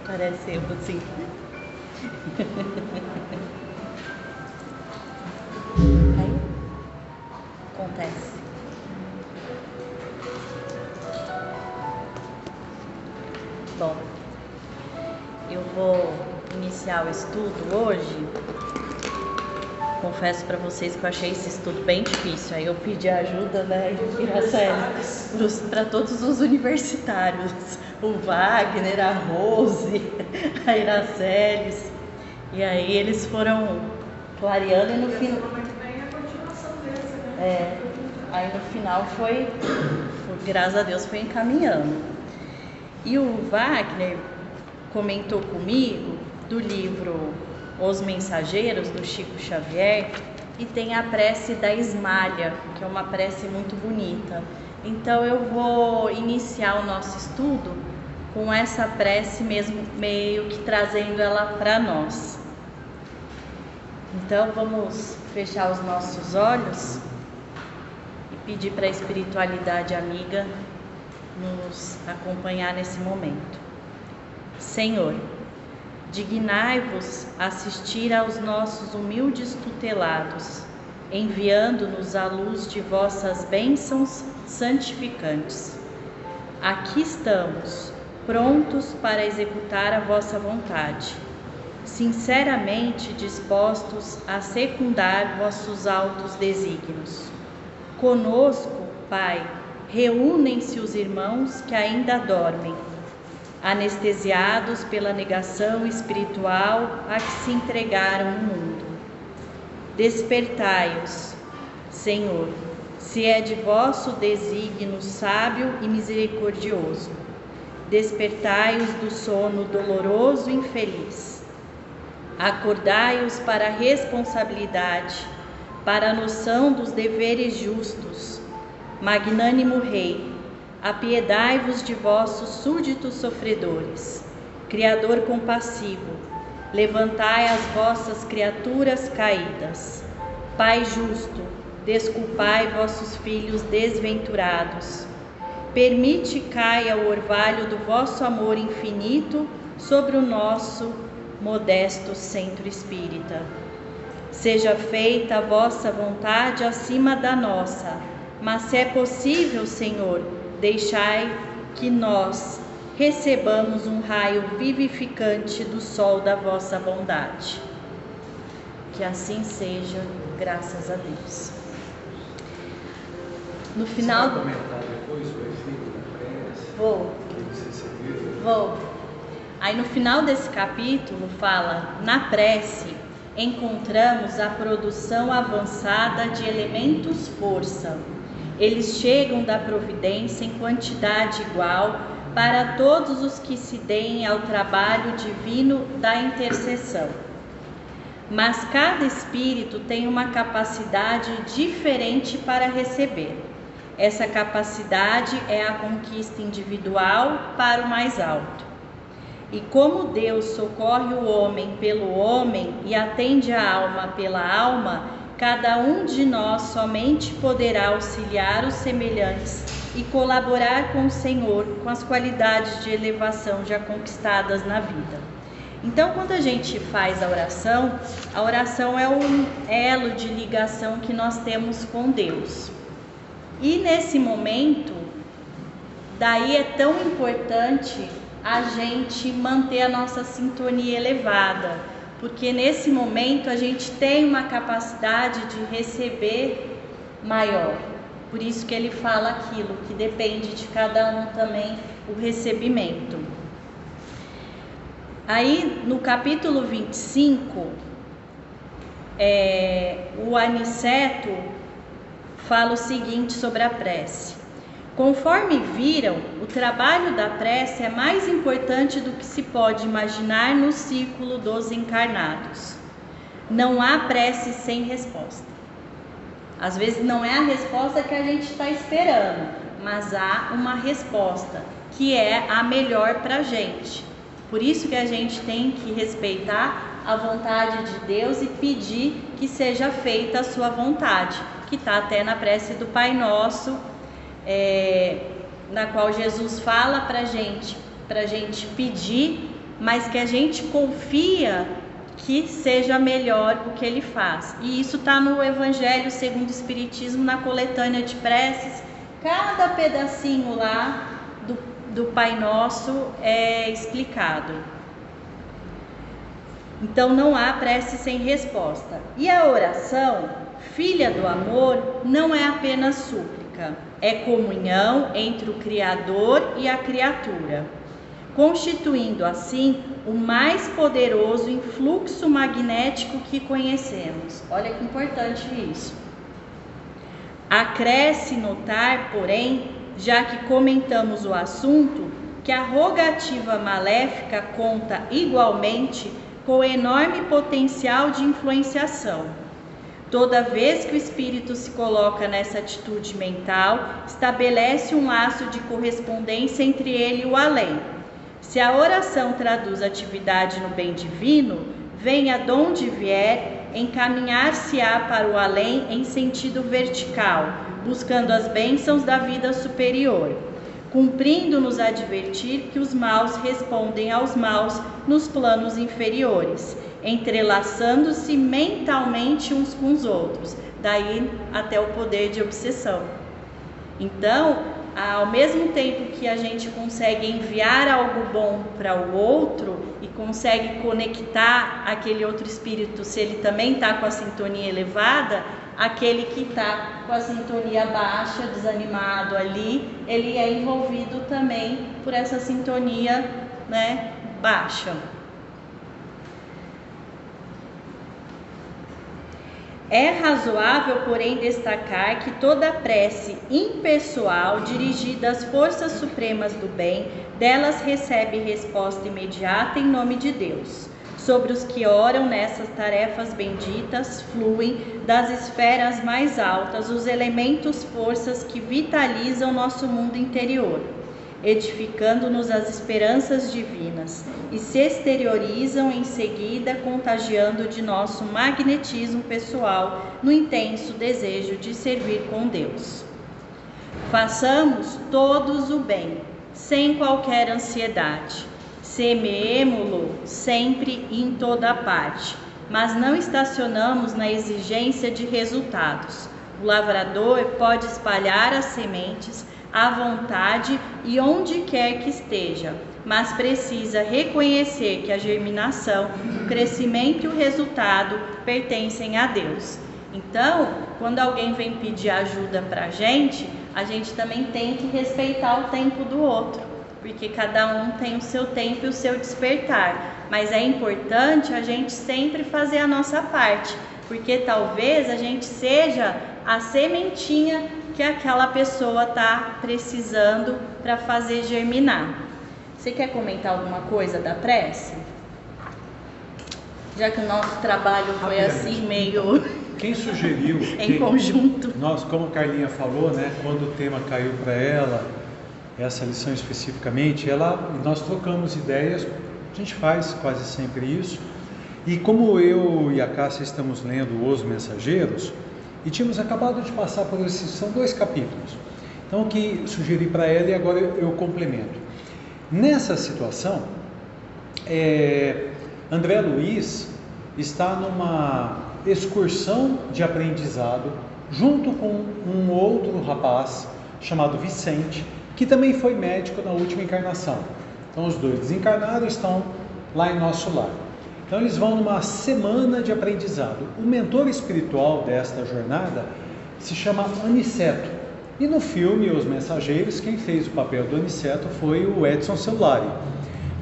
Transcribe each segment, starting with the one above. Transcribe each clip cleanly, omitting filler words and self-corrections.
Parece eu, sim. Aí, acontece. Bom, eu vou iniciar o estudo hoje. Confesso para vocês que eu achei esse estudo bem difícil. Aí eu pedi ajuda, né, para todos os universitários. O Wagner, a Rose, a Iraceles. E aí eles foram clareando e no final... aí no final foi, graças a Deus, foi encaminhando. E o Wagner comentou comigo do livro Os Mensageiros, do Chico Xavier, e tem a prece da Esmalha, que é uma prece muito bonita. Então eu vou iniciar o nosso estudo com essa prece mesmo, meio que trazendo ela para nós. Então vamos fechar os nossos olhos e pedir para a espiritualidade amiga nos acompanhar nesse momento. Senhor, dignai-vos assistir aos nossos humildes tutelados, enviando-nos a luz de vossas bênçãos santificantes. Aqui estamos, prontos para executar a vossa vontade, sinceramente dispostos a secundar vossos altos desígnios. Conosco, Pai, reúnem-se os irmãos que ainda dormem, anestesiados pela negação espiritual a que se entregaram no mundo. Despertai-os, Senhor, se é de vosso desígnio sábio e misericordioso. Despertai-os do sono doloroso e infeliz. Acordai-os para a responsabilidade, para a noção dos deveres justos. Magnânimo Rei, apiedai-vos de vossos súditos sofredores. Criador compassivo, levantai as vossas criaturas caídas. Pai justo, desculpai vossos filhos desventurados. Permite caia o orvalho do vosso amor infinito sobre o nosso modesto centro espírita. Seja feita a vossa vontade acima da nossa, mas se é possível, Senhor, deixai que nós recebamos um raio vivificante do sol da vossa bondade. Que assim seja, graças a Deus. No final... Você vai comentar depois o efeito da prece? Vou. Aí no final desse capítulo fala, na prece encontramos a produção avançada de elementos força. Eles chegam da providência em quantidade igual para todos os que se deem ao trabalho divino da intercessão. Mas cada espírito tem uma capacidade diferente para receber. Essa capacidade é a conquista individual para o mais alto. E como Deus socorre o homem pelo homem e atende a alma pela alma, cada um de nós somente poderá auxiliar os semelhantes e colaborar com o Senhor com as qualidades de elevação já conquistadas na vida. Então, quando a gente faz a oração é um elo de ligação que nós temos com Deus. E nesse momento, daí é tão importante a gente manter a nossa sintonia elevada, porque nesse momento a gente tem uma capacidade de receber maior. Por isso que ele fala aquilo, que depende de cada um também o recebimento. Aí no capítulo 25, o Aniceto fala o seguinte sobre a prece. Conforme viram, o trabalho da prece é mais importante do que se pode imaginar no círculo dos encarnados. Não há prece sem resposta. Às vezes não é a resposta que a gente está esperando, mas há uma resposta que é a melhor para a gente. Por isso que a gente tem que respeitar a vontade de Deus e pedir que seja feita a sua vontade, que está até na prece do Pai Nosso, na qual Jesus fala para a gente para a gente pedir, mas que a gente confia que seja melhor o que ele faz. E isso está no Evangelho segundo o Espiritismo, na coletânea de preces. Cada pedacinho lá do Pai Nosso é explicado. Então não há prece sem resposta. E a oração, filha do amor, não é apenas súplica, é comunhão entre o Criador e a criatura, constituindo assim o mais poderoso influxo magnético que conhecemos. Olha que importante isso. Acresce notar, porém, já que comentamos o assunto, que a rogativa maléfica conta igualmente com enorme potencial de influenciação. Toda vez que o espírito se coloca nessa atitude mental, estabelece um laço de correspondência entre ele e o além. Se a oração traduz atividade no bem divino, venha de onde vier, encaminhar-se-á para o além em sentido vertical, buscando as bênçãos da vida superior, cumprindo nos advertir que os maus respondem aos maus nos planos inferiores, entrelaçando-se mentalmente uns com os outros, daí até o poder de obsessão. Então, ao mesmo tempo que a gente consegue enviar algo bom para o outro e consegue conectar aquele outro espírito, se ele também está com a sintonia elevada, aquele que está com a sintonia baixa, desanimado ali, ele é envolvido também por essa sintonia, né, baixa. É razoável, porém, destacar que toda prece impessoal dirigida às forças supremas do bem, delas recebe resposta imediata em nome de Deus. Sobre os que oram nessas tarefas benditas, fluem das esferas mais altas os elementos forças que vitalizam nosso mundo interior, edificando-nos as esperanças divinas, e se exteriorizam em seguida, contagiando de nosso magnetismo pessoal no intenso desejo de servir com Deus. Façamos todos o bem, sem qualquer ansiedade. Semeemo-lo sempre e em toda parte, mas não estacionamos na exigência de resultados. O lavrador pode espalhar as sementes à vontade e onde quer que esteja, mas precisa reconhecer que a germinação, o crescimento e o resultado pertencem a Deus. Então, quando alguém vem pedir ajuda para a gente também tem que respeitar o tempo do outro, porque cada um tem o seu tempo e o seu despertar, mas é importante a gente sempre fazer a nossa parte, porque talvez a gente seja a sementinha que aquela pessoa está precisando para fazer germinar. Você quer comentar alguma coisa da prece? Já que o nosso trabalho foi assim, meio... Quem sugeriu... em conjunto. Nós, como a Carlinha falou, né, quando o tema caiu para ela, essa lição especificamente, nós trocamos ideias, a gente faz quase sempre isso, e como eu e a Cássia estamos lendo Os Mensageiros, e tínhamos acabado de passar por esses, são 2 capítulos, então o que sugeri para ela e agora eu complemento. Nessa situação, André Luiz está numa excursão de aprendizado junto com um outro rapaz chamado Vicente, que também foi médico na última encarnação. Então os dois desencarnaram e estão lá em nosso lar. Então eles vão numa semana de aprendizado. O mentor espiritual desta jornada se chama Aniceto. E no filme Os Mensageiros, quem fez o papel do Aniceto foi o Edson Celulari.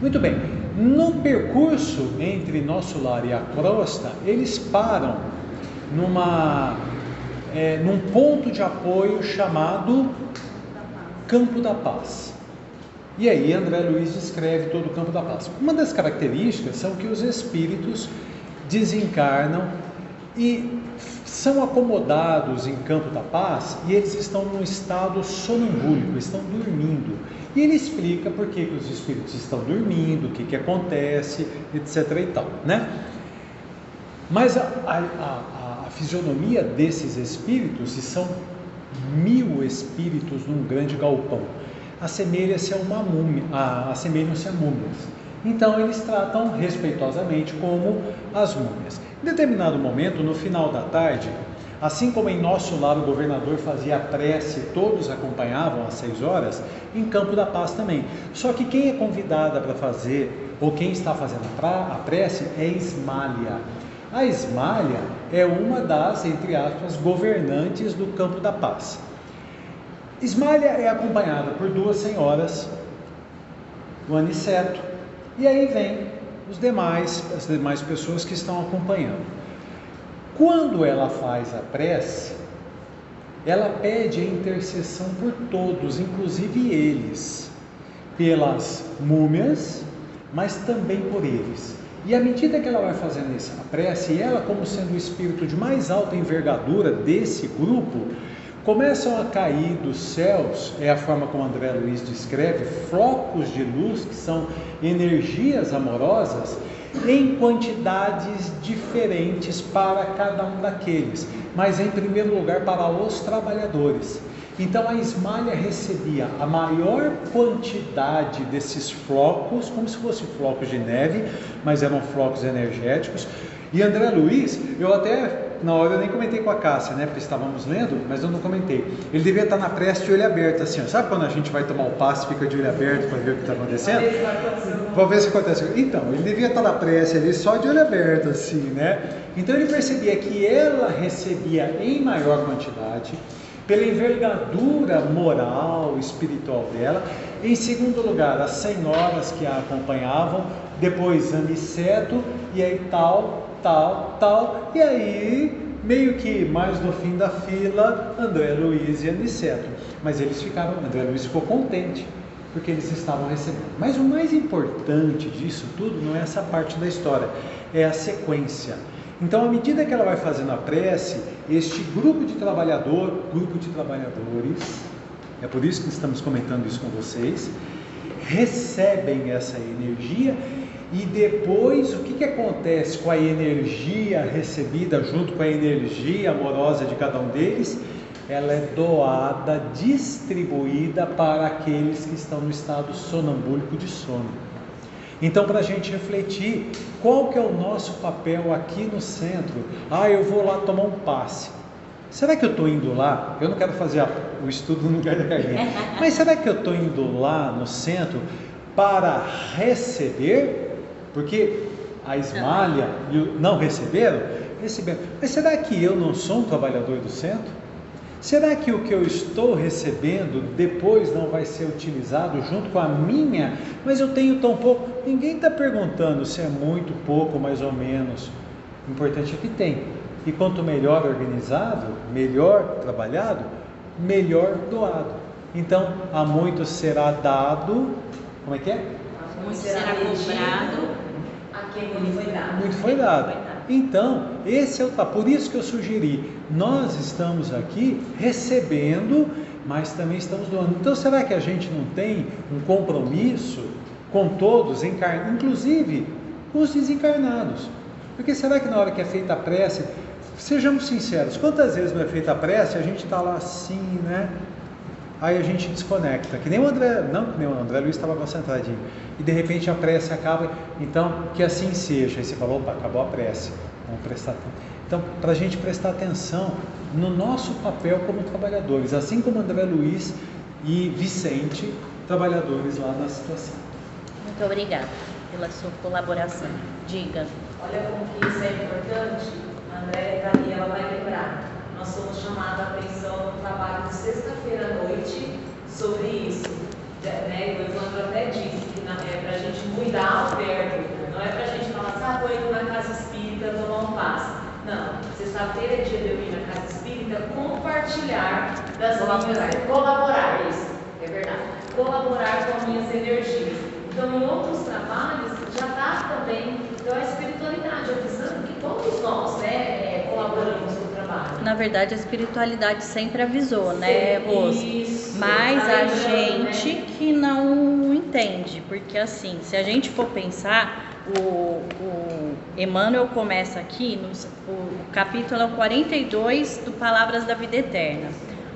Muito bem, no percurso entre nosso lar e a crosta, eles param num ponto de apoio chamado Campo da Paz. E aí André Luiz descreve todo o Campo da Paz. Uma das características são que os espíritos desencarnam e são acomodados em Campo da Paz e eles estão num estado sonambúlico, estão dormindo. E ele explica por que os espíritos estão dormindo, o que acontece, etc. e tal, né? Mas a fisionomia desses espíritos, e são 1000 espíritos num grande galpão, assemelham-se a uma múmia, assemelham-se a múmias. Então eles tratam respeitosamente como as múmias. Em determinado momento, no final da tarde, assim como em nosso lar o governador fazia a prece, todos acompanhavam às 6 horas, em Campo da Paz também. Só que quem é convidada para fazer, ou quem está fazendo a prece, é Ismália. A Ismália é uma das, entre aspas, governantes do Campo da Paz. Ismália é acompanhada por 2 senhoras, o Aniceto, e aí vem as demais pessoas que estão acompanhando. Quando ela faz a prece, ela pede a intercessão por todos, inclusive eles, pelas múmias, mas também por eles. E à medida que ela vai fazendo essa prece, ela, como sendo o espírito de mais alta envergadura desse grupo, começam a cair dos céus, é a forma como André Luiz descreve, flocos de luz, que são energias amorosas, em quantidades diferentes para cada um daqueles, mas em primeiro lugar para os trabalhadores. Então a Ismália recebia a maior quantidade desses flocos, como se fossem flocos de neve, mas eram flocos energéticos. E André Luiz, eu até, na hora eu nem comentei com a Cássia, né, porque estávamos lendo, mas eu não comentei. Ele devia estar na prece de olho aberto, assim, ó. Sabe quando a gente vai tomar o passe e fica de olho aberto para ver o que está acontecendo? Para ver se acontece. Então, ele devia estar na prece ali só de olho aberto, assim, né? Então ele percebia que ela recebia em maior quantidade, pela envergadura moral, espiritual dela. Em segundo lugar, as senhoras que a acompanhavam, depois Aniceto, e aí tal, e aí meio que mais no fim da fila, André Luiz e Aniceto. Mas eles ficaram, André Luiz ficou contente, porque eles estavam recebendo. Mas o mais importante disso tudo não é essa parte da história, é a sequência. Então, à medida que ela vai fazendo a prece, este grupo de trabalhadores, é por isso que estamos comentando isso com vocês, recebem essa energia. E depois, o que acontece com a energia recebida junto com a energia amorosa de cada um deles? Ela é doada, distribuída para aqueles que estão no estado sonambúlico de sono. Então, para a gente refletir, qual que é o nosso papel aqui no centro? Eu vou lá tomar um passe. Será que eu estou indo lá? Eu não quero fazer o estudo no lugar da Carlinha, mas será que eu estou indo lá no centro para receber? Porque a Ismália não receberam? Receberam. Mas será que eu não sou um trabalhador do centro? Será que o que eu estou recebendo depois não vai ser utilizado junto com a minha? Mas eu tenho tão pouco. Ninguém está perguntando se é muito, pouco, mais ou menos. O importante é que tem. E quanto melhor organizado, melhor trabalhado, melhor doado. Então, a muito será dado. Como é que é? Muito será cobrado. A quem muito foi dado. Muito foi dado. Então, esse é por isso que eu sugeri, nós estamos aqui recebendo, mas também estamos doando. Então, será que a gente não tem um compromisso com todos, inclusive com os desencarnados? Porque será que na hora que é feita a prece, sejamos sinceros, quantas vezes não é feita a prece, a gente está lá assim, né? Aí a gente desconecta, que nem o André Luiz estava concentradinho, e de repente a prece acaba. Então, que assim seja. Aí você falou, opa, acabou a prece, vamos prestar atenção. Então, para a gente prestar atenção no nosso papel como trabalhadores, assim como André Luiz e Vicente, trabalhadores lá na situação. Muito obrigada pela sua colaboração. Diga. Olha como que isso é importante, André, e ela vai lembrar. Nós somos chamados a atenção no trabalho de sexta-feira à noite sobre isso. Né? O Evandro até disse que é para a gente mudar o verbo, não é para a gente falar assim, estou indo na casa espírita tomar um passe. Não, sexta-feira é dia de eu ir na casa espírita compartilhar das minhas... Colaborar, isso, é verdade. Colaborar com as minhas energias. Então, em outros trabalhos, já está também, então a espiritualidade, avisando que todos nós, né, colaboramos com o trabalho. Na verdade, a espiritualidade sempre avisou, né, Rose? Mas a gente que não entende, porque assim, se a gente for pensar, o Emmanuel começa aqui, o capítulo 42 do Palavras da Vida Eterna.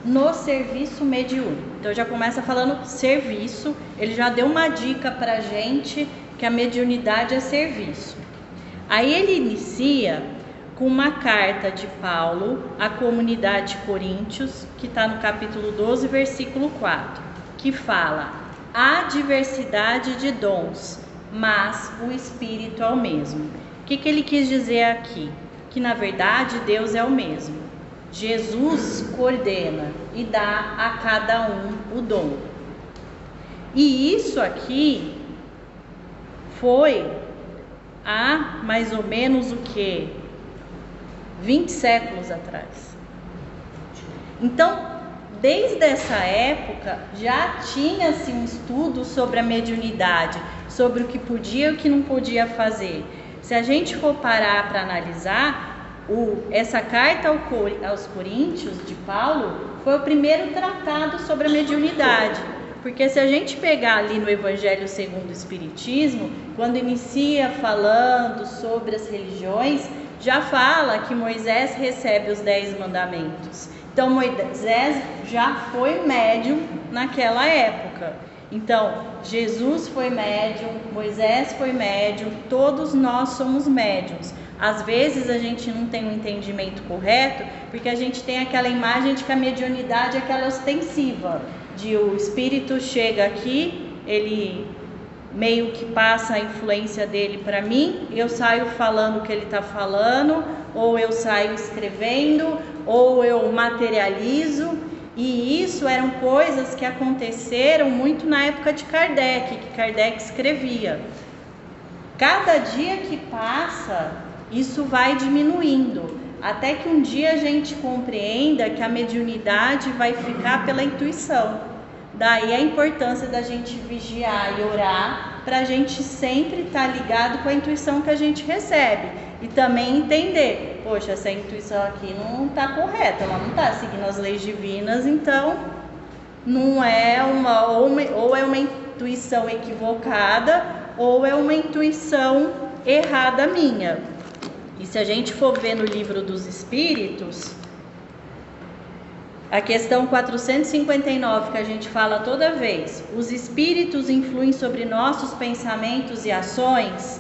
no serviço mediúnico. Então já começa falando serviço, ele já deu uma dica pra gente que a mediunidade é serviço. Aí ele inicia com uma carta de Paulo à comunidade de Coríntios, que está no capítulo 12, versículo 4, que fala: há diversidade de dons, mas o Espírito é o mesmo. O que ele quis dizer aqui? Que na verdade Deus é o mesmo. Jesus coordena e dá a cada um o dom. E isso aqui foi há mais ou menos o que? 20 séculos atrás. Então, desde essa época, já tinha-se um estudo sobre a mediunidade, sobre o que podia e o que não podia fazer. Se a gente for parar para analisar, essa carta aos Coríntios de Paulo foi o primeiro tratado sobre a mediunidade. Porque se a gente pegar ali no Evangelho segundo o Espiritismo, quando inicia falando sobre as religiões, já fala que Moisés recebe os 10 mandamentos. Então Moisés já foi médium naquela época. Então Jesus foi médium, Moisés foi médium, todos nós somos médiums. Às vezes a gente não tem um entendimento correto, porque a gente tem aquela imagem de que a mediunidade é aquela ostensiva, de o espírito chega aqui, ele meio que passa a influência dele para mim, eu saio falando o que ele está falando, ou eu saio escrevendo, ou eu materializo. E isso eram coisas que aconteceram muito na época de Kardec, que Kardec escrevia. Cada dia que passa, isso vai diminuindo, até que um dia a gente compreenda que a mediunidade vai ficar pela intuição. Daí a importância da gente vigiar e orar, para a gente sempre estar ligado com a intuição que a gente recebe. E também entender, poxa, essa intuição aqui não está correta, ela não está seguindo as leis divinas, então não é ou é uma intuição equivocada, ou é uma intuição errada minha. E se a gente for ver no Livro dos Espíritos, a questão 459, que a gente fala toda vez, os espíritos influem sobre nossos pensamentos e ações.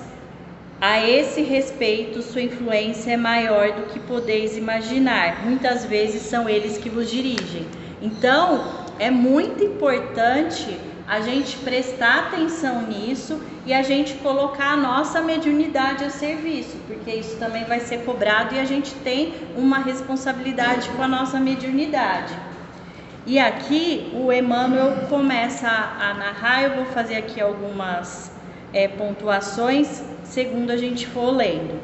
A esse respeito, sua influência é maior do que podeis imaginar. Muitas vezes são eles que vos dirigem. Então, é muito importante a gente prestar atenção nisso e a gente colocar a nossa mediunidade a serviço, porque isso também vai ser cobrado e a gente tem uma responsabilidade com a nossa mediunidade. E aqui o Emmanuel começa a narrar, eu vou fazer aqui algumas pontuações segundo a gente for lendo.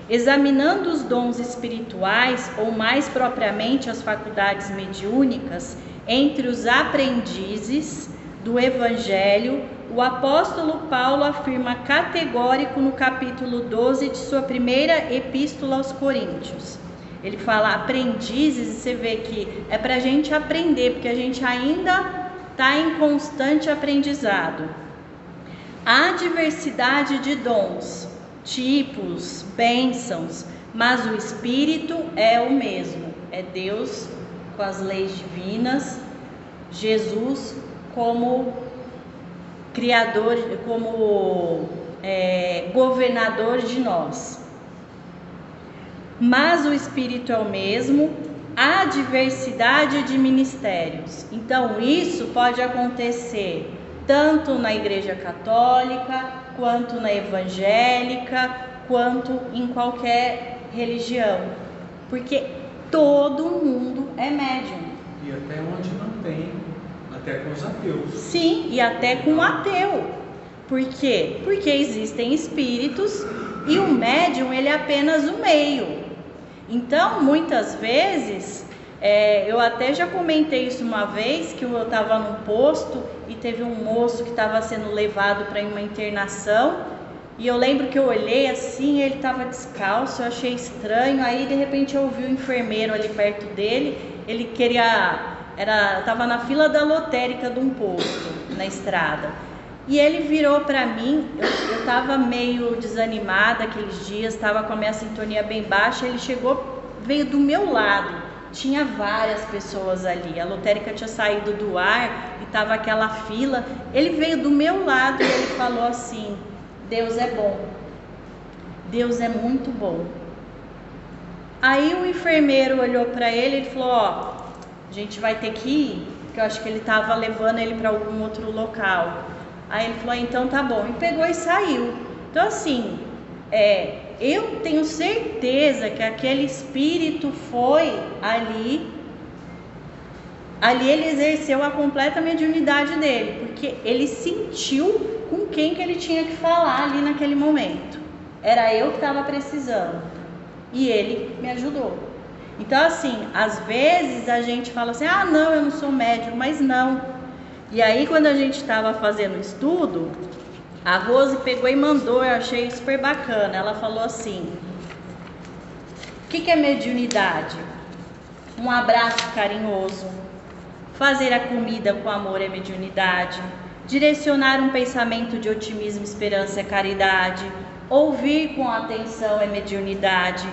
Examinando os dons espirituais, ou mais propriamente as faculdades mediúnicas, entre os aprendizes do Evangelho, o apóstolo Paulo afirma categórico no capítulo 12 de sua primeira epístola aos Coríntios. Ele fala aprendizes, e você vê que é para a gente aprender, porque a gente ainda está em constante aprendizado. Há diversidade de dons, tipos, bênçãos, mas o Espírito é o mesmo. É Deus com as leis divinas, Jesus como criador, como governador de nós. Mas o Espírito é o mesmo, há diversidade de ministérios. Então isso pode acontecer tanto na Igreja Católica, quanto na Evangélica, quanto em qualquer religião, porque todo mundo é médium. E até onde não tem, até com os ateus. Sim, e até com o ateu. Por quê? Porque existem espíritos e o médium ele é apenas o meio. Então, muitas vezes, eu até já comentei isso uma vez, que eu estava num posto e teve um moço que estava sendo levado para uma internação, e eu lembro que eu olhei assim, ele estava descalço, eu achei estranho, aí de repente eu ouvi o enfermeiro ali perto dele, ele estava na fila da lotérica de um posto, na estrada, e ele virou para mim, eu estava meio desanimada aqueles dias, estava com a minha sintonia bem baixa, ele chegou, veio do meu lado, tinha várias pessoas ali. A lotérica tinha saído do ar e tava aquela fila. Ele veio do meu lado e ele falou assim: Deus é bom. Deus é muito bom. Aí o enfermeiro olhou para ele e falou: ó, a gente vai ter que ir, porque eu acho que ele estava levando ele para algum outro local. Aí ele falou: então tá bom, e pegou e saiu. Então assim, eu tenho certeza que aquele espírito foi ali ele exerceu a completa mediunidade dele, porque ele sentiu com quem que ele tinha que falar ali naquele momento. Era eu que estava precisando e ele me ajudou. Então assim, às vezes a gente fala assim: ah não, eu não sou médium, mas não. E aí quando a gente estava fazendo o estudo, a Rose pegou e mandou, eu achei super bacana. Ela falou assim: o que é mediunidade? Um abraço carinhoso, fazer a comida com amor é mediunidade, direcionar um pensamento de otimismo, esperança é caridade, ouvir com atenção é mediunidade.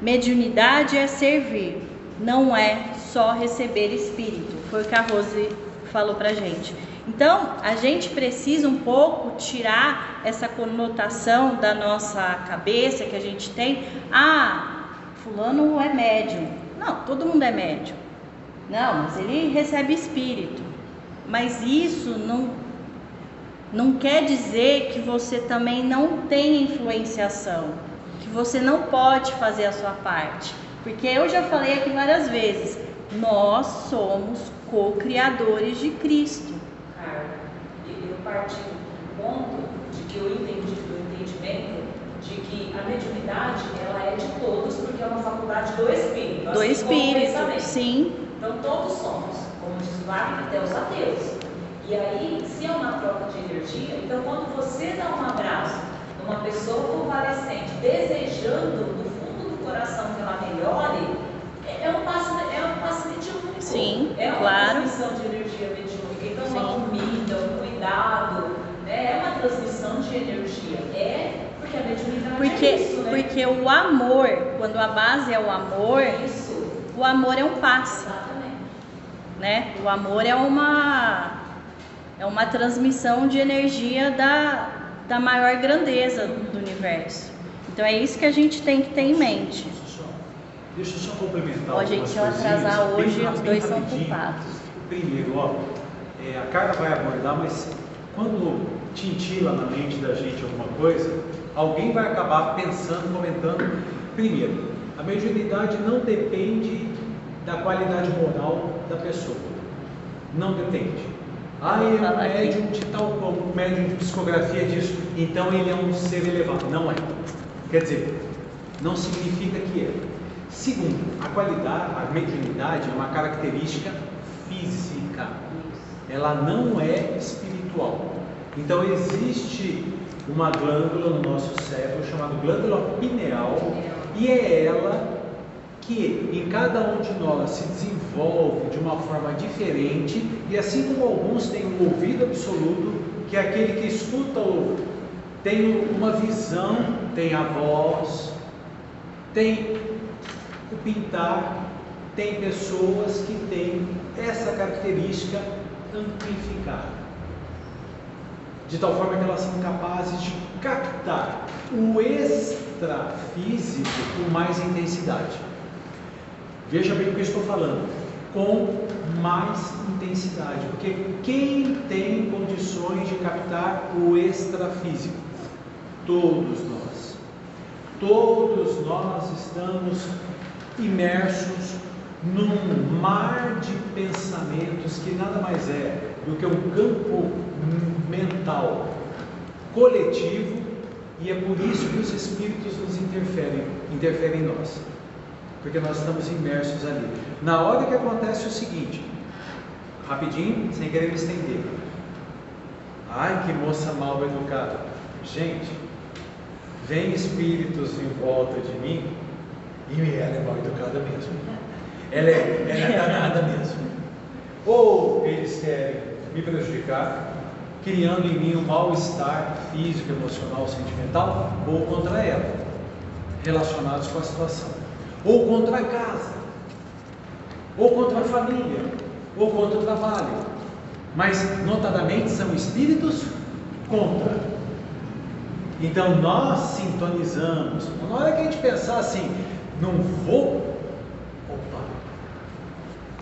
Mediunidade é servir, não é só receber espírito. Foi o que a Rose falou pra gente. Então, a gente precisa um pouco tirar essa conotação da nossa cabeça que a gente tem. Ah, fulano é médium. Não, todo mundo é médium. Não, mas ele recebe espírito. Mas isso não quer dizer que você também não tem influenciação, que você não pode fazer a sua parte. Porque eu já falei aqui várias vezes, nós somos co-criadores de Cristo. Eu parti do ponto de que eu entendi, do entendimento de que a mediunidade ela é de todos, porque é uma faculdade do Espírito. Do Espírito, sim. Então todos somos, como diz Wagner, até os ateus. E aí, se é uma troca de energia, então quando você dá um abraço numa pessoa convalescente, desejando do fundo do coração que ela melhore, é um passo mediúnico. Sim, é uma claro. transmissão de energia mediúnica. Então, Sim. uma comida, um cuidado, né? É uma transmissão de energia. Porque a mediunidade é isso, né? Porque o amor, quando a base é o amor, o amor é um passe. Exatamente. Né? O amor é uma transmissão de energia da maior grandeza do universo. Então é isso que a gente tem que ter em mente. Deixa eu só complementar. Ó, gente, se eu atrasar hoje, os dois são culpados. Primeiro, a Carla vai abordar, mas quando tintila na mente da gente alguma coisa, alguém vai acabar pensando, comentando. Primeiro, a mediunidade não depende da qualidade moral da pessoa. Não depende. Ele é um médium de tal como, médium de psicografia disso, então ele é um ser elevado. Não é. Quer dizer, não significa que é. Segundo, a mediunidade é uma característica física. Ela não é espiritual. Então existe uma glândula no nosso cérebro chamada glândula pineal, e é ela que em cada um de nós se desenvolve de uma forma diferente, e assim como alguns têm um ouvido absoluto, que é aquele que escuta, tem uma visão, tem a voz, tem o pintar, tem pessoas que têm essa característica amplificada, de tal forma que elas são capazes de captar o extrafísico com mais intensidade. Veja bem o que eu estou falando, com mais intensidade, porque quem tem condições de captar o extrafísico? Todos nós estamos imersos num mar de pensamentos que nada mais é do que um campo mental coletivo, e é por isso que os espíritos nos interferem em nós, porque nós estamos imersos ali. Na hora que acontece o seguinte, rapidinho, sem querer me estender, ai que moça mal educada, gente, vem espíritos em volta de mim, e ela é mal educada mesmo, ela é danada mesmo, ou eles querem me prejudicar, criando em mim um mal-estar físico, emocional, sentimental, ou contra ela, relacionados com a situação, ou contra a casa. ou contra a família, ou contra o trabalho. Mas, notadamente, são espíritos contra. Então, nós sintonizamos. Na hora que a gente pensar assim, não vou... Opa,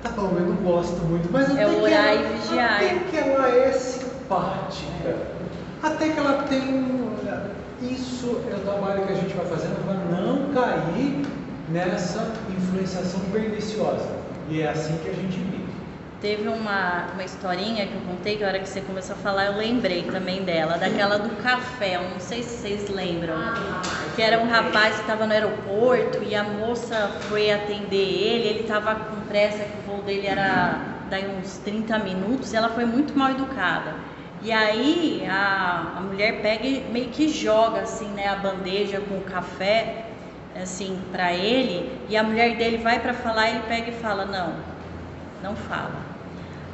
tá bom, eu não gosto muito, mas até que ela é simpática, até que ela tem... Isso é o trabalho que a gente vai fazendo para não cair nessa influenciação perniciosa. E é assim que a gente vive. Teve uma historinha que eu contei, que a hora que você começou a falar, eu lembrei também dela, daquela do café, eu não sei se vocês lembram, que era um rapaz que estava no aeroporto e a moça foi atender ele estava com pressa, que o voo dele era daí uns 30 minutos, e ela foi muito mal educada. E aí a mulher pega e meio que joga assim, né, a bandeja com o café, assim, para ele, e a mulher dele vai para falar, ele pega e fala, não fala.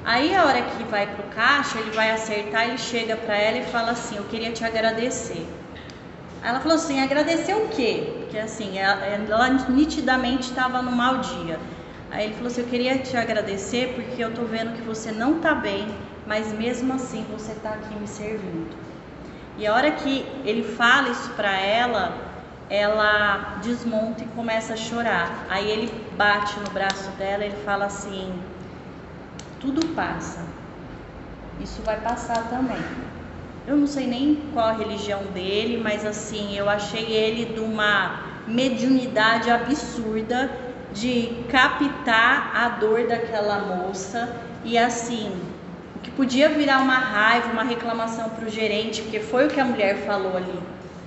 Aí a hora que vai pro caixa, ele vai acertar, ele chega para ela e fala assim, eu queria te agradecer. Aí ela falou assim, agradecer o quê? Porque assim, ela nitidamente estava num mau dia. Aí ele falou assim, eu queria te agradecer porque eu tô vendo que você não tá bem, mas mesmo assim você tá aqui me servindo. E a hora que ele fala isso para ela desmonta e começa a chorar. Aí ele bate no braço dela e ele fala assim, tudo passa, isso vai passar também. Eu não sei nem qual a religião dele, mas assim, eu achei ele de uma mediunidade absurda de captar a dor daquela moça e assim, o que podia virar uma raiva, uma reclamação para o gerente, porque foi o que a mulher falou ali,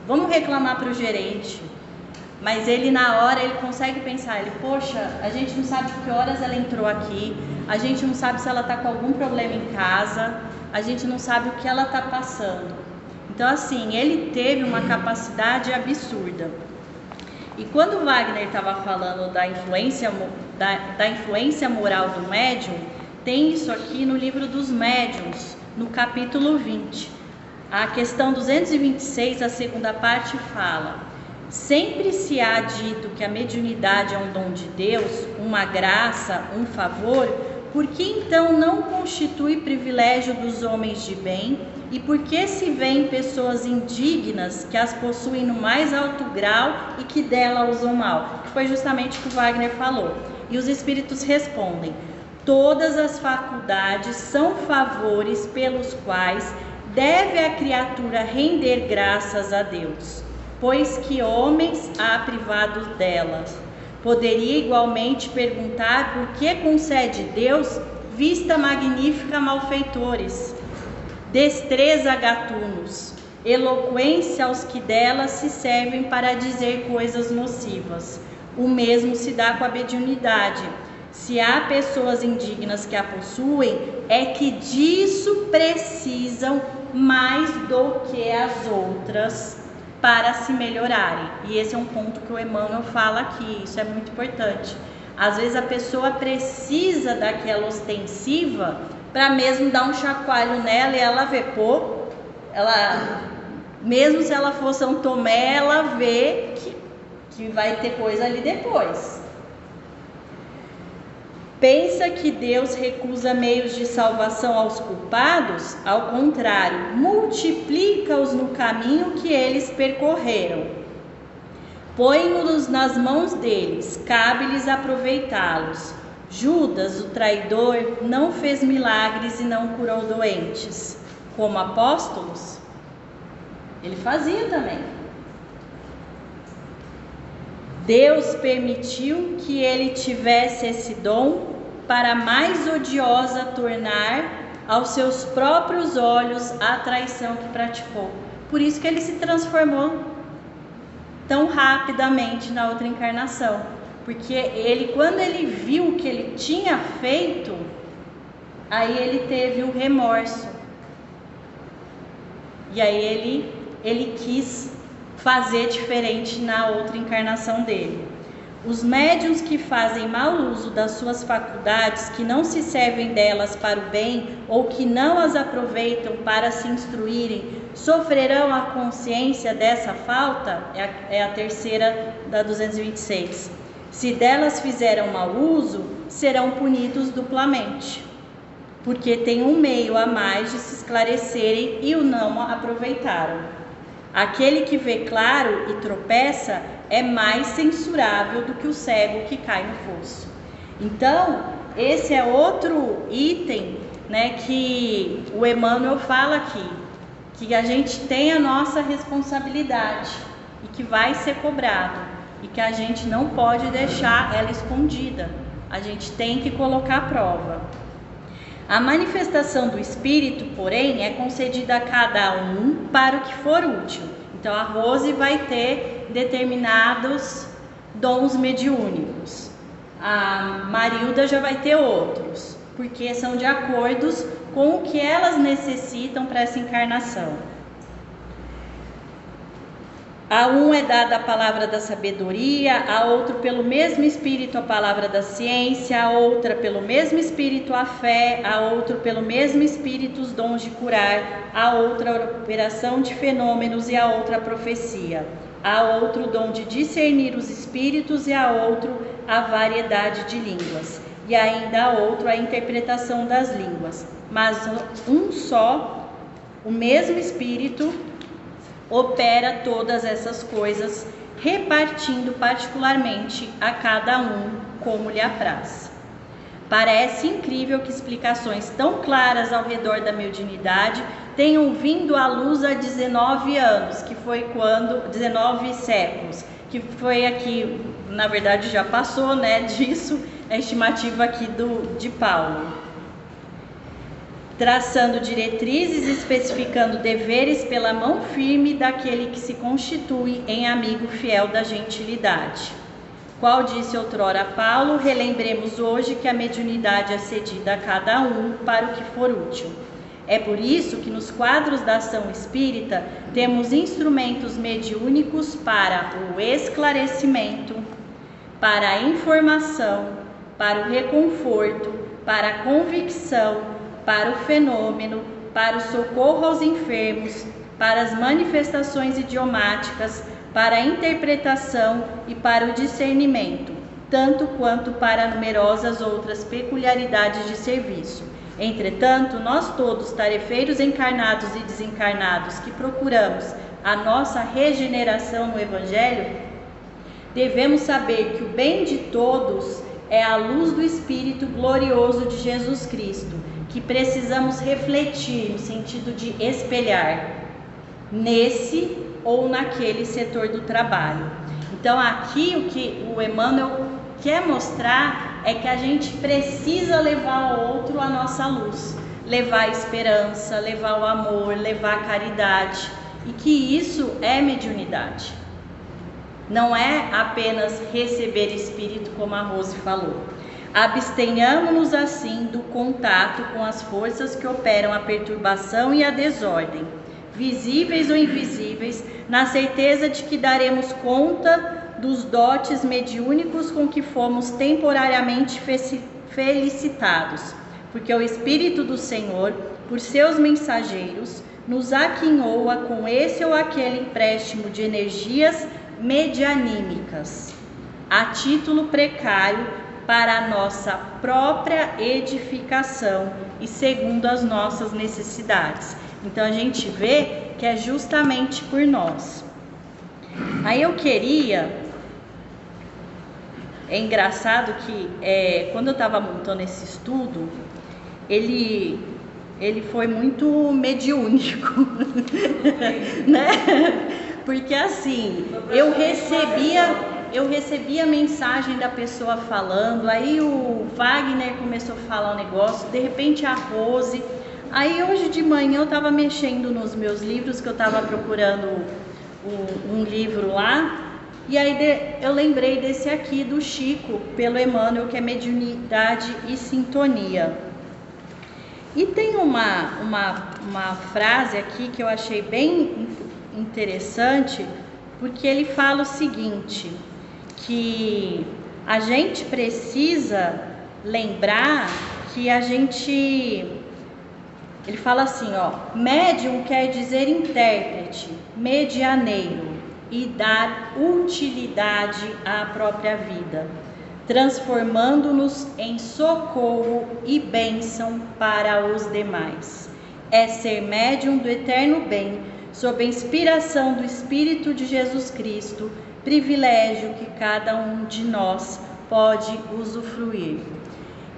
vamos reclamar para o gerente. Mas ele na hora, ele consegue pensar, poxa, a gente não sabe que horas ela entrou aqui, a gente não sabe se ela está com algum problema em casa, a gente não sabe o que ela está passando. Então assim, ele teve uma capacidade absurda. E quando o Wagner estava falando da influência moral do médium, tem isso aqui no livro dos médiuns, no capítulo 20. A questão 226, a segunda parte fala: sempre se há dito que a mediunidade é um dom de Deus, uma graça, um favor, por que então não constitui privilégio dos homens de bem? E por que se veem pessoas indignas que as possuem no mais alto grau e que dela usam mal? Que foi justamente o que o Wagner falou. E os espíritos respondem: todas as faculdades são favores pelos quais deve a criatura render graças a Deus, pois que homens há privados delas. Poderia igualmente perguntar por que concede Deus vista magnífica a malfeitores, destreza a gatunos, eloquência aos que delas se servem para dizer coisas nocivas. O mesmo se dá com a mediunidade. Se há pessoas indignas que a possuem, é que disso precisam mais do que as outras para se melhorarem. E esse é um ponto que o Emmanuel fala aqui, isso é muito importante. Às vezes a pessoa precisa daquela ostensiva para mesmo dar um chacoalho nela e ela vê, mesmo se ela for São Tomé, ela vê que vai ter coisa ali depois. Pensa que Deus recusa meios de salvação aos culpados? Ao contrário, multiplica-os no caminho que eles percorreram. Põe-nos nas mãos deles, cabe-lhes aproveitá-los. Judas, o traidor, não fez milagres e não curou doentes. Como apóstolos, ele fazia também. Deus permitiu que ele tivesse esse dom para mais odiosa tornar aos seus próprios olhos a traição que praticou. Por isso que ele se transformou tão rapidamente na outra encarnação. Porque ele, quando ele viu o que ele tinha feito, aí ele teve o remorso. E aí ele quis fazer diferente na outra encarnação dele. Os médiuns que fazem mau uso das suas faculdades, que não se servem delas para o bem ou que não as aproveitam para se instruírem, sofrerão a consciência dessa falta? É a terceira da 226. Se delas fizeram mau uso, serão punidos duplamente, porque tem um meio a mais de se esclarecerem e o não aproveitaram. Aquele que vê claro e tropeça é mais censurável do que o cego que cai no fosso. Então, esse é outro item, né, que o Emmanuel fala aqui, que a gente tem a nossa responsabilidade e que vai ser cobrado e que a gente não pode deixar ela escondida. A gente tem que colocar à prova. A manifestação do Espírito, porém, é concedida a cada um para o que for útil. Então, a Rose vai ter determinados dons mediúnicos. A Marilda já vai ter outros, porque são de acordo com o que elas necessitam para essa encarnação. A um é dada a palavra da sabedoria, a outro pelo mesmo Espírito a palavra da ciência, a outra pelo mesmo Espírito a fé, a outro pelo mesmo Espírito os dons de curar, a outra a operação de fenômenos e a outra a profecia, a outro o dom de discernir os espíritos e a outro a variedade de línguas, e ainda a outro a interpretação das línguas. Mas um só, o mesmo Espírito, opera todas essas coisas, repartindo particularmente a cada um como lhe apraz. Parece incrível que explicações tão claras ao redor da mediunidade tenham vindo à luz há 19 anos, que foi quando, 19 séculos, que foi aqui, na verdade já passou, né, disso, a estimativa aqui de Paulo. Traçando diretrizes e especificando deveres pela mão firme daquele que se constitui em amigo fiel da gentilidade. Qual disse outrora Paulo, relembremos hoje que a mediunidade é cedida a cada um para o que for útil. É por isso que nos quadros da ação espírita temos instrumentos mediúnicos para o esclarecimento, para a informação, para o reconforto, para a convicção, para o fenômeno, para o socorro aos enfermos, para as manifestações idiomáticas, para a interpretação e para o discernimento, tanto quanto para numerosas outras peculiaridades de serviço. Entretanto, nós todos, tarefeiros encarnados e desencarnados, que procuramos a nossa regeneração no Evangelho, devemos saber que o bem de todos é a luz do Espírito glorioso de Jesus Cristo, que precisamos refletir no sentido de espelhar nesse ou naquele setor do trabalho. Então aqui o que o Emmanuel quer mostrar é que a gente precisa levar ao outro a nossa luz, levar a esperança, levar o amor, levar a caridade, e que isso é mediunidade. Não é apenas receber espírito, como a Rose falou. Abstenhamos-nos assim do contato com as forças que operam a perturbação e a desordem, visíveis ou invisíveis, na certeza de que daremos conta dos dotes mediúnicos com que fomos temporariamente felicitados, porque o Espírito do Senhor, por seus mensageiros, nos aquinhoa com esse ou aquele empréstimo de energias medianímicas, a título precário, para a nossa própria edificação e segundo as nossas necessidades. Então a gente vê que é justamente por nós. Aí eu queria... É engraçado que quando eu estava montando esse estudo, ele foi muito mediúnico, né? Porque assim, eu recebia a mensagem da pessoa falando, aí o Wagner começou a falar um negócio, de repente a Rose. Aí hoje de manhã eu estava mexendo nos meus livros, que eu estava procurando um livro lá, e aí eu lembrei desse aqui do Chico, pelo Emmanuel, que é Mediunidade e Sintonia. E tem uma frase aqui que eu achei bem interessante, porque ele fala o seguinte, que a gente precisa lembrar que a gente... Ele fala assim, ó, médium quer dizer intérprete, medianeiro, e dar utilidade à própria vida. transformando-nos em socorro e bênção para os demais. É ser médium do eterno bem, sob a inspiração do Espírito de Jesus Cristo, privilégio que cada um de nós pode usufruir.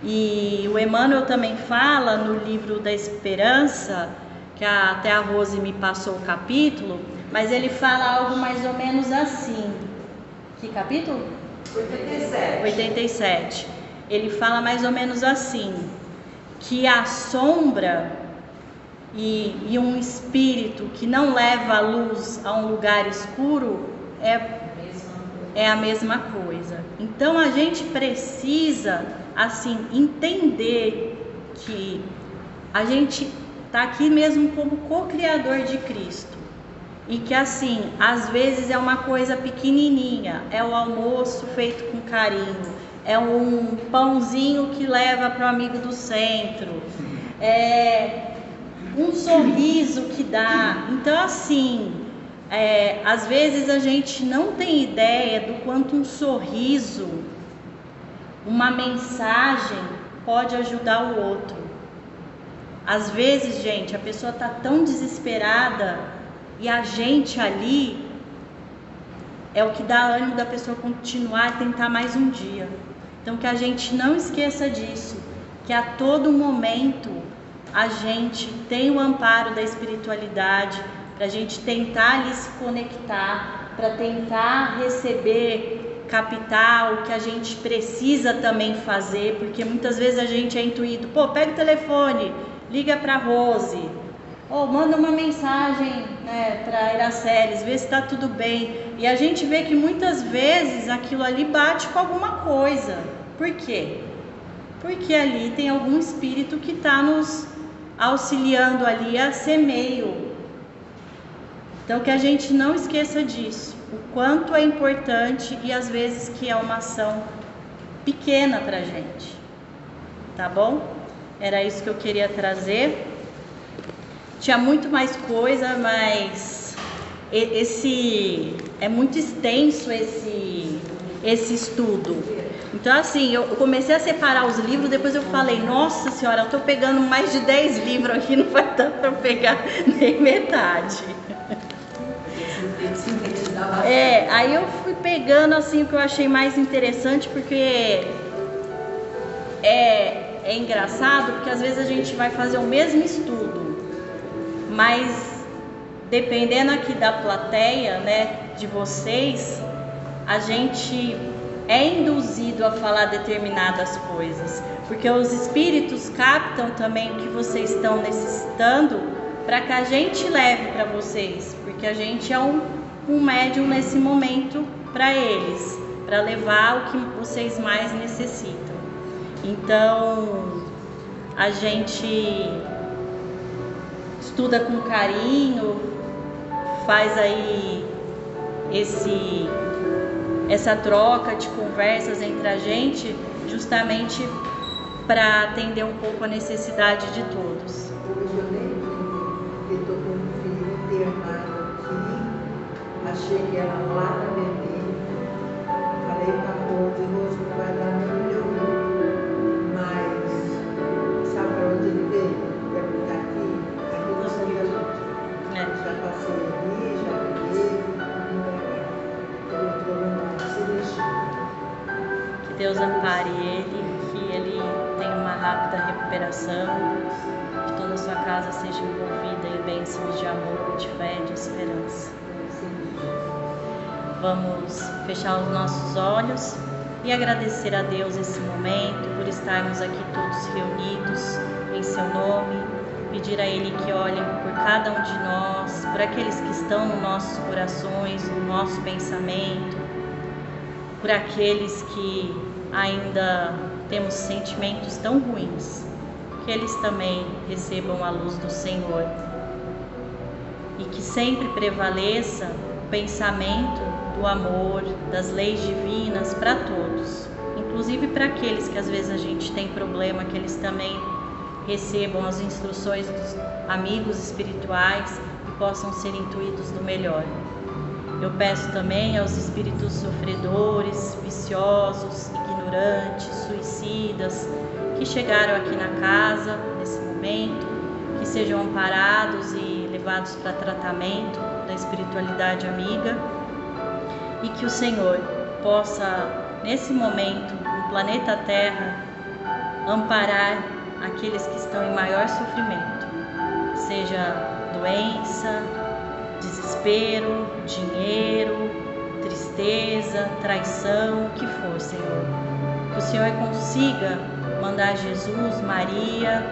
E o Emmanuel também fala no livro da Esperança, que até a Rose me passou o capítulo, mas ele fala algo mais ou menos assim. Que capítulo? 87. Ele fala mais ou menos assim, que a sombra e um espírito que não leva a luz a um lugar escuro é a mesma coisa. Então a gente precisa, assim, entender que a gente está aqui mesmo como co-criador de Cristo. E que, assim, às vezes é uma coisa pequenininha, é o almoço feito com carinho, é um pãozinho que leva para o amigo do centro, é um sorriso que dá. Então, assim, às vezes a gente não tem ideia do quanto um sorriso, uma mensagem pode ajudar o outro. Às vezes, gente, a pessoa está tão desesperada e a gente ali é o que dá ânimo da pessoa continuar e tentar mais um dia. Então que a gente não esqueça disso, que a todo momento a gente tem o amparo da espiritualidade, para a gente tentar ali se conectar, para tentar receber, captar o que a gente precisa também fazer, porque muitas vezes a gente é intuído, pega o telefone, liga para a Rose, manda uma mensagem, né, para a Iraceles, vê se está tudo bem. E a gente vê que muitas vezes aquilo ali bate com alguma coisa. Por quê? Porque ali tem algum espírito que está nos auxiliando ali a ser meio. Então que a gente não esqueça disso, o quanto é importante e às vezes que é uma ação pequena para a gente. Tá bom? Era isso que eu queria trazer. Tinha muito mais coisa, mas é muito extenso esse estudo. Então, assim, eu comecei a separar os livros, depois eu falei, nossa senhora, eu tô pegando mais de 10 livros aqui, não vai dar para pegar nem metade. Aí eu fui pegando assim o que eu achei mais interessante, porque é engraçado, porque às vezes a gente vai fazer o mesmo estudo, mas dependendo aqui da plateia, né, de vocês, a gente é induzido a falar determinadas coisas, porque os espíritos captam também o que vocês estão necessitando para que a gente leve para vocês, porque a gente é um médium nesse momento para eles, para levar o que vocês mais necessitam. Então a gente estuda com carinho, faz aí essa troca de conversas entre a gente, justamente para atender um pouco a necessidade de todos. Hoje eu lembro que estou com um filho internado aqui, achei que era lá na bebê, falei para a Rose não vai dar nem nenhum, mas sabe para onde ele veio? Aqui no Santa Lúcia. Já passei ali, já peguei, ele entrou numa cirurgia. Que Deus ampare ele, que ele tenha uma rápida recuperação, que toda a sua casa seja envolvida em bênçãos de amor, de fé, de esperança. Vamos fechar os nossos olhos e agradecer a Deus esse momento, por estarmos aqui todos reunidos em seu nome. Pedir a Ele que olhe por cada um de nós, por aqueles que estão nos nossos corações, no nosso pensamento, por aqueles que ainda temos sentimentos tão ruins, que eles também recebam a luz do Senhor. E que sempre prevaleça o pensamento do amor, das leis divinas para todos, inclusive para aqueles que às vezes a gente tem problema, que eles também recebam as instruções dos amigos espirituais e possam ser intuídos do melhor. Eu peço também aos espíritos sofredores, viciosos, ignorantes, barbaturantes, suicidas, que chegaram aqui na casa nesse momento, que sejam amparados e levados para tratamento da espiritualidade amiga, e que o Senhor possa, nesse momento, no planeta Terra, amparar aqueles que estão em maior sofrimento, seja doença, desespero, dinheiro, tristeza, traição, o que for, Senhor. Que o Senhor consiga mandar Jesus, Maria,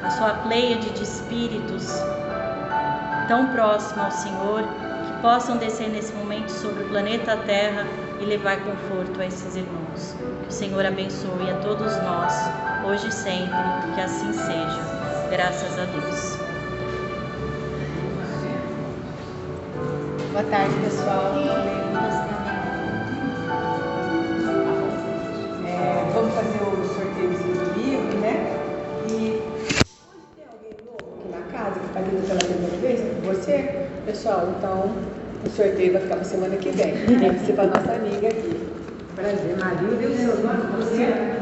a sua pleiade de espíritos tão próxima ao Senhor, que possam descer nesse momento sobre o planeta Terra e levar conforto a esses irmãos. Que o Senhor abençoe a todos nós, hoje e sempre, que assim seja. Graças a Deus. Boa tarde, pessoal. Vamos fazer o sorteio do livro, né? E hoje tem alguém novo aqui na casa que está vindo pela primeira vez? Você? Pessoal, então o sorteio vai ficar para semana que vem. Participa a nossa amiga aqui. Prazer, Maria. Deus, seu nome, você?